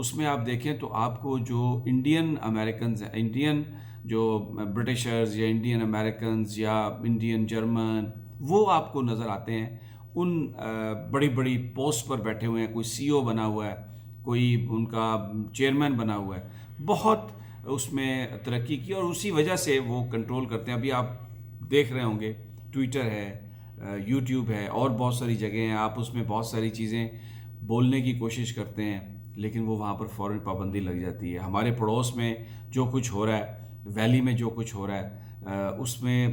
اس میں آپ دیکھیں تو آپ کو جو انڈین امریکنز ہیں، انڈین جو برٹشرز یا انڈین امریکنز یا انڈین جرمن، وہ آپ کو نظر آتے ہیں ان بڑی بڑی پوسٹ پر بیٹھے ہوئے ہیں. کوئی سی او بنا ہوا ہے، کوئی ان کا چیئرمین بنا ہوا ہے. بہت اس میں ترقی کی اور اسی وجہ سے وہ کنٹرول کرتے ہیں. ابھی آپ دیکھ رہے ہوں گے ٹویٹر ہے، یوٹیوب ہے، اور بہت ساری جگہیں ہیں. آپ اس میں بہت ساری چیزیں بولنے کی کوشش کرتے ہیں لیکن وہ وہاں پر فوراً پابندی لگ جاتی ہے. ہمارے پڑوس میں جو کچھ ہو رہا ہے، ویلی میں جو کچھ ہو رہا ہے، اس میں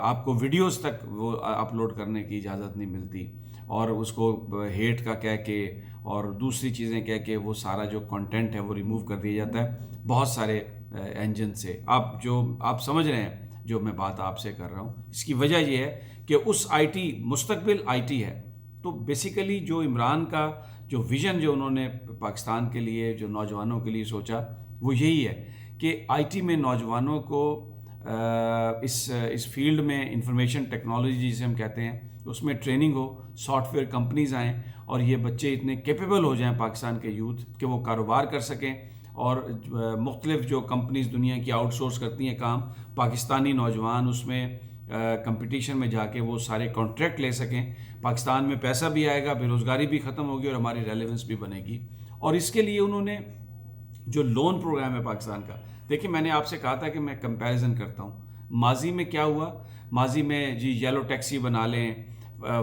آپ کو ویڈیوز تک وہ اپلوڈ کرنے کی اجازت نہیں ملتی، اور اس کو ہیٹ کا کہہ کے اور دوسری چیزیں کہہ کے وہ سارا جو کنٹینٹ ہے وہ ریموو کر دیا جاتا ہے بہت سارے انجن سے. آپ سمجھ رہے ہیں جو میں بات آپ سے کر رہا ہوں. اس کی وجہ یہ ہے کہ اس آئی ٹی مستقبل آئی ٹی ہے. تو بیسیکلی جو عمران کا جو ویژن جو انہوں نے پاکستان کے لیے، جو نوجوانوں کے لیے سوچا، وہ یہی ہے کہ آئی ٹی میں نوجوانوں کو اس فیلڈ میں انفارمیشن ٹیکنالوجی جسے ہم کہتے ہیں اس میں training who, soft where companies آئیں اور یہ بچے اتنے کیپیبل ہو جائیں پاکستان کے یوتھ کہ وہ کاروبار کر سکیں. اور مختلف جو کمپنیز دنیا کی آؤٹ سورس کرتی ہیں کام، پاکستانی نوجوان اس میں کمپٹیشن میں جا کے وہ سارے کانٹریکٹ لے سکیں. پاکستان میں پیسہ بھی آئے گا، بے روزگاری بھی ختم ہوگی اور ہماری ریلیونس بھی بنے گی. اور اس کے لیے انہوں نے جو لون پروگرام ہے پاکستان کا، دیکھیں میں نے آپ سے کہا تھا کہ میں کمپیریزن کرتا ہوں. ماضی میں کیا ہوا؟ ماضی میں جی یلو ٹیکسی بنا لیں،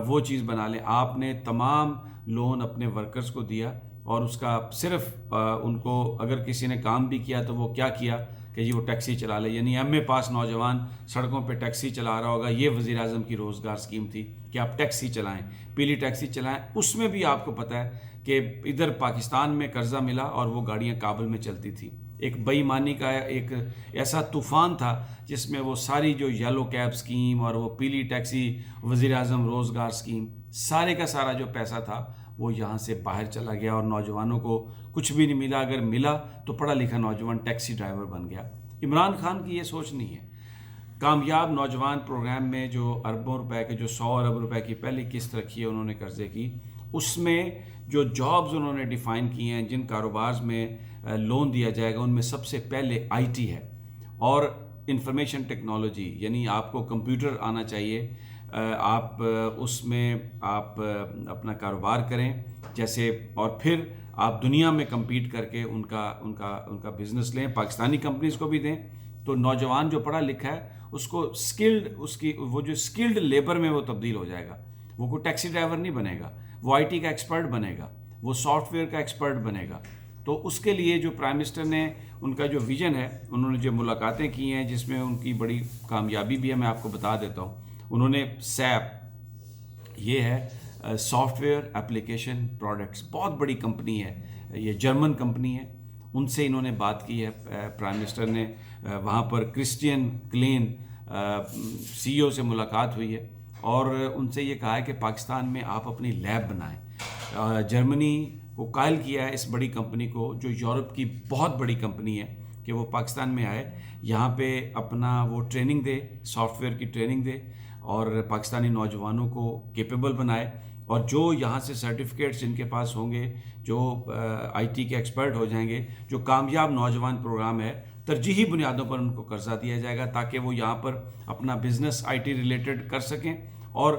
وہ چیز بنا لیں. آپ نے تمام لون اپنے ورکرز کو دیا اور اس کا صرف ان کو اگر کسی نے کام بھی کیا تو وہ کیا کیا کہ جی وہ ٹیکسی چلا لے. یعنی ایم اے پاس نوجوان سڑکوں پہ ٹیکسی چلا رہا ہوگا. یہ وزیر اعظم کی روزگار اسکیم تھی کہ آپ ٹیکسی چلائیں، پیلی ٹیکسی چلائیں. اس میں بھی آپ کو پتہ ہے کہ ادھر پاکستان میں قرضہ ملا اور وہ گاڑیاں کابل میں چلتی تھی. ایک بے ایمانی کا ایک ایسا طوفان تھا جس میں وہ ساری جو یلو کیب اسکیم اور وہ پیلی ٹیکسی، وزیر اعظم روزگار اسکیم، سارے کا سارا جو پیسہ تھا وہ یہاں سے باہر چلا گیا اور نوجوانوں کو کچھ بھی نہیں ملا. اگر ملا تو پڑھا لکھا نوجوان ٹیکسی ڈرائیور بن گیا. عمران خان کی یہ سوچ نہیں ہے. کامیاب نوجوان پروگرام میں جو اربوں روپے کے، جو 100 ارب روپے کی پہلی قسط رکھی ہے انہوں نے قرضے کی، اس میں جو جابز انہوں نے ڈیفائن کیے ہیں، جن کاروبار میں لون دیا جائے گا، ان میں سب سے پہلے آئی ٹی ہے اور انفارمیشن ٹیکنالوجی. یعنی آپ کو کمپیوٹر آنا چاہیے. آپ اس میں آپ اپنا کاروبار کریں جیسے، اور پھر آپ دنیا میں کمپیٹ کر کے ان کا بزنس لیں، پاکستانی کمپنیز کو بھی دیں. تو نوجوان جو پڑھا لکھا ہے اس کو اسکلڈ، وہ جو اسکلڈ لیبر میں وہ تبدیل ہو جائے گا. وہ کوئی ٹیکسی ڈرائیور نہیں بنے گا، وہ آئی ٹی کا ایکسپرٹ بنے گا، وہ سافٹ ویئر کا ایکسپرٹ بنے گا. تو اس کے لیے جو پرائم منسٹر نے ان کا جو ویژن ہے، انہوں نے جو ملاقاتیں کی ہیں جس میں ان کی بڑی کامیابی بھی ہے، میں آپ کو بتا دیتا ہوں. انہوں نے سیپ، یہ ہے سافٹ ویئر ایپلیکیشن پروڈکٹس، بہت بڑی کمپنی ہے، یہ جرمن کمپنی ہے. ان سے انہوں نے بات کی ہے پرائم منسٹر نے. وہاں پر کرسچین کلین سی او سے ملاقات ہوئی ہے اور ان سے یہ کہا ہے کہ پاکستان میں آپ اپنی لیب بنائیں. جرمنی کو قائل کیا ہے اس بڑی کمپنی کو، جو یورپ کی بہت بڑی کمپنی ہے، کہ وہ پاکستان میں آئے، یہاں پہ اپنا وہ ٹریننگ دے، سافٹ ویئر کی ٹریننگ دے اور پاکستانی نوجوانوں کو کیپیبل بنائے. اور جو یہاں سے سرٹیفکیٹس جن کے پاس ہوں گے، جو آئی ٹی کے ایکسپرٹ ہو جائیں گے، جو کامیاب نوجوان پروگرام ہے، ترجیحی بنیادوں پر ان کو قرضہ دیا جائے گا تاکہ وہ یہاں پر اپنا بزنس آئی ٹی ریلیٹڈ کر سکیں اور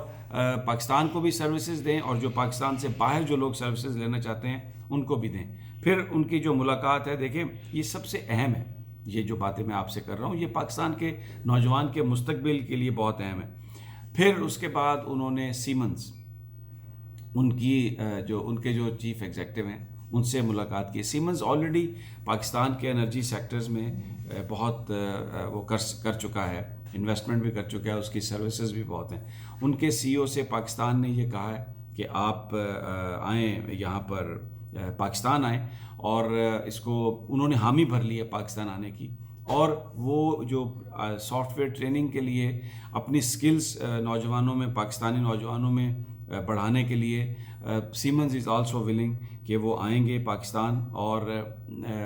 پاکستان کو بھی سروسز دیں، اور جو پاکستان سے باہر جو لوگ سروسز لینا چاہتے ہیں ان کو بھی دیں. پھر ان کی جو ملاقات ہے، دیکھیں یہ سب سے اہم ہے. یہ جو باتیں میں آپ سے کر رہا ہوں یہ پاکستان کے نوجوان کے مستقبل کے لیے بہت اہم ہے. پھر اس کے بعد انہوں نے سیمنز، ان کے جو چیف ایگزیکٹو ہیں ان سے ملاقات کی. سیمنز آلریڈی پاکستان کے انرجی سیکٹرز میں بہت وہ کر چکا ہے، انویسٹمنٹ بھی کر چکا ہے، اس کی سروسز بھی بہت ہیں. ان کے سی او سے پاکستان نے یہ کہا ہے کہ آپ آئیں یہاں پر، پاکستان آئیں، اور اس کو انہوں نے حامی بھر لی ہے پاکستان آنے کی. اور وہ جو سافٹ ویئر ٹریننگ کے لیے اپنی سکلز نوجوانوں میں، پاکستانی نوجوانوں میں بڑھانے کے لیے سیمنز از آلسو ولنگ کہ وہ آئیں گے پاکستان اور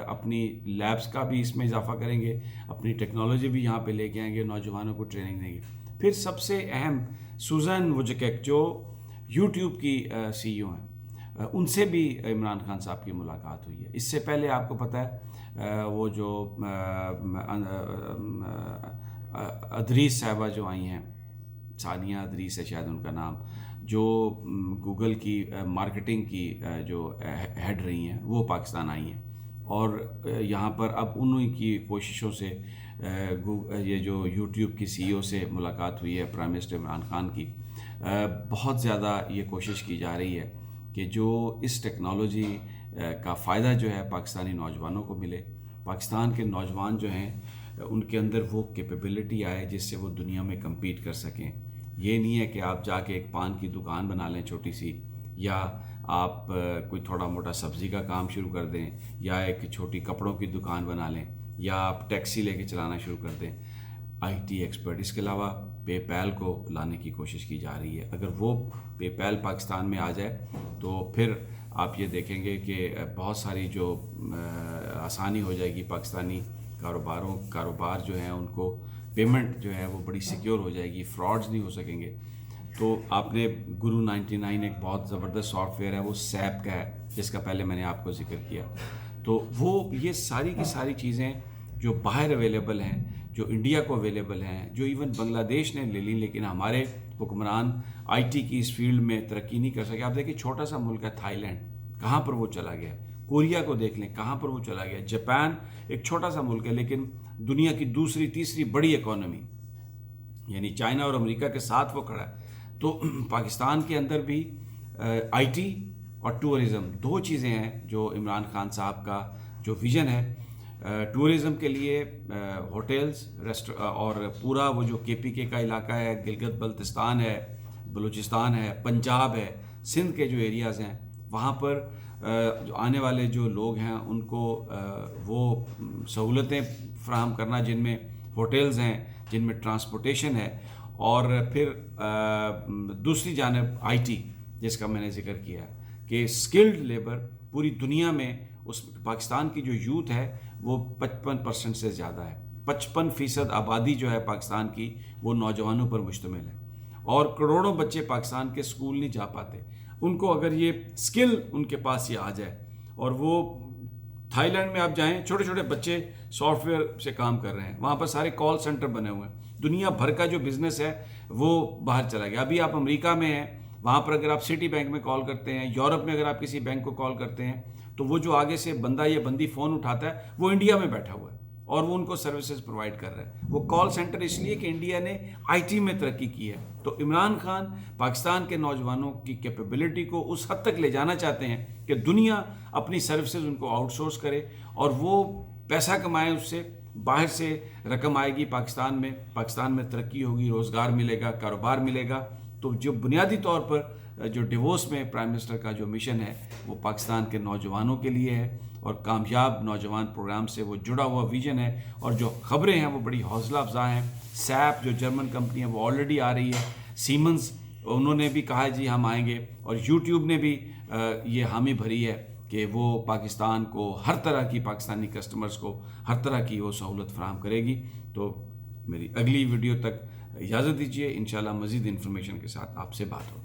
اپنی لیبس کا بھی اس میں اضافہ کریں گے، اپنی ٹیکنالوجی بھی یہاں پہ لے کے آئیں گے، نوجوانوں کو ٹریننگ دیں گے. پھر سب سے اہم سوزن ووجیکیک جو یوٹیوب کی سی ای او ہیں، ان سے بھی عمران خان صاحب کی ملاقات ہوئی ہے. اس سے پہلے آپ کو پتہ ہے وہ جو ادریس صاحبہ جو آئی ہیں، ثانیہ ادریس ہے شاید ان کا نام، جو گوگل کی مارکیٹنگ کی جو ہیڈ رہی ہیں، وہ پاکستان آئی ہیں. اور یہاں پر اب انہی کی کوششوں سے یہ جو یوٹیوب کی سی ای او سے ملاقات ہوئی ہے پرائم منسٹر عمران خان کی. بہت زیادہ یہ کوشش کی جا رہی ہے کہ جو اس ٹیکنالوجی کا فائدہ جو ہے پاکستانی نوجوانوں کو ملے. پاکستان کے نوجوان جو ہیں ان کے اندر وہ کیپیبلٹی آئے جس سے وہ دنیا میں کمپیٹ کر سکیں. یہ نہیں ہے کہ آپ جا کے ایک پان کی دکان بنا لیں چھوٹی سی، یا آپ کوئی تھوڑا موٹا سبزی کا کام شروع کر دیں، یا ایک چھوٹی کپڑوں کی دکان بنا لیں، یا آپ ٹیکسی لے کے چلانا شروع کر دیں. آئی ٹی ایکسپرٹ، اس کے علاوہ پے پیل کو لانے کی کوشش کی جا رہی ہے. اگر وہ پے پیل پاکستان میں آ جائے تو پھر آپ یہ دیکھیں گے کہ بہت ساری جو آسانی ہو جائے گی. پاکستانی کاروبار جو ہیں ان کو پیمنٹ جو ہے وہ بڑی سیکیور ہو جائے گی، فراڈز نہیں ہو سکیں گے. تو آپ نے گرو 99 ایک بہت زبردست سافٹ ویئر ہے، وہ سیپ کا ہے، جس کا پہلے میں نے آپ کو ذکر کیا. تو وہ یہ ساری کی ساری چیزیں جو باہر اویلیبل ہیں، جو انڈیا کو اویلیبل ہیں، جو ایون بنگلہ دیش نے لے لی، لیکن ہمارے حکمران آئی ٹی کی اس فیلڈ میں ترقی نہیں کر سکے. آپ دیکھیں چھوٹا سا ملک ہے تھائی لینڈ، کہاں پر وہ چلا گیا. کوریا کو دیکھ لیں کہاں پر وہ چلا گیا. جاپان ایک چھوٹا سا ملک ہے لیکن دنیا کی دوسری تیسری بڑی اکانومی، یعنی چائنا اور امریکہ کے ساتھ وہ کھڑا ہے. تو پاکستان کے اندر بھی آئی ٹی اور ٹورزم دو چیزیں ہیں جو عمران خان صاحب کا جو ویژن ہے. ٹورزم کے لیے ہوٹلز اور پورا وہ جو کے پی کے کا علاقہ ہے، گلگت بلتستان ہے، بلوچستان ہے، پنجاب ہے، سندھ کے جو ایریاز ہیں، وہاں پر جو آنے والے جو لوگ ہیں ان کو وہ سہولتیں فراہم کرنا، جن میں ہوٹلز ہیں، جن میں ٹرانسپورٹیشن ہے. اور پھر دوسری جانب آئی ٹی، جس کا میں نے ذکر کیا کہ اسکلڈ لیبر پوری دنیا میں اس پاکستان کی جو یوتھ ہے وہ 55% سے زیادہ ہے. 55% آبادی جو ہے پاکستان کی وہ نوجوانوں پر مشتمل ہے، اور کروڑوں بچے پاکستان کے اسکول نہیں جا پاتے. ان کو اگر یہ اسکل ان کے پاس یہ آ جائے، اور وہ تھائی لینڈ میں آپ جائیں، چھوٹے چھوٹے بچے سافٹ ویئر سے کام کر رہے ہیں، وہاں پر سارے کال سینٹر بنے ہوئے ہیں. دنیا بھر کا جو بزنس ہے وہ باہر چلا گیا. ابھی آپ امریکہ میں ہیں، وہاں پر اگر آپ سٹی بینک میں کال کرتے ہیں، یورپ میں اگر آپ کسی بینک کو کال کرتے ہیں، تو وہ جو آگے سے بندہ یا بندی فون اٹھاتا ہے وہ انڈیا میں بیٹھا ہوا ہے اور وہ ان کو سروسز پرووائڈ کر رہا ہے. وہ کال سینٹر اس لیے کہ انڈیا نے آئی ٹی میں ترقی کی ہے. تو عمران خان پاکستان کے نوجوانوں کی کیپیبلٹی کو اس حد تک لے جانا چاہتے ہیں کہ دنیا اپنی سروسز ان کو آؤٹ سورس کرے اور وہ پیسہ کمائے، اس سے باہر سے رقم آئے گی پاکستان میں ترقی ہوگی، روزگار ملے گا، کاروبار ملے گا. تو جو بنیادی طور پر جو ڈیووس میں پرائم منسٹر کا جو مشن ہے وہ پاکستان کے نوجوانوں کے لیے ہے، اور کامیاب نوجوان پروگرام سے وہ جڑا ہوا ویژن ہے. اور جو خبریں ہیں وہ بڑی حوصلہ افزا ہیں. سیپ جو جرمن کمپنی ہے وہ آلریڈی آ رہی ہے. سیمنز انہوں نے بھی کہا ہے جی ہم آئیں گے، اور یوٹیوب نے بھی یہ حامی بھری ہے کہ وہ پاکستان کو ہر طرح کی، پاکستانی کسٹمرز کو ہر طرح کی وہ سہولت فراہم کرے گی. تو میری اگلی ویڈیو تک اجازت دیجیے، انشاءاللہ مزید انفارمیشن کے ساتھ آپ سے بات ہوگی.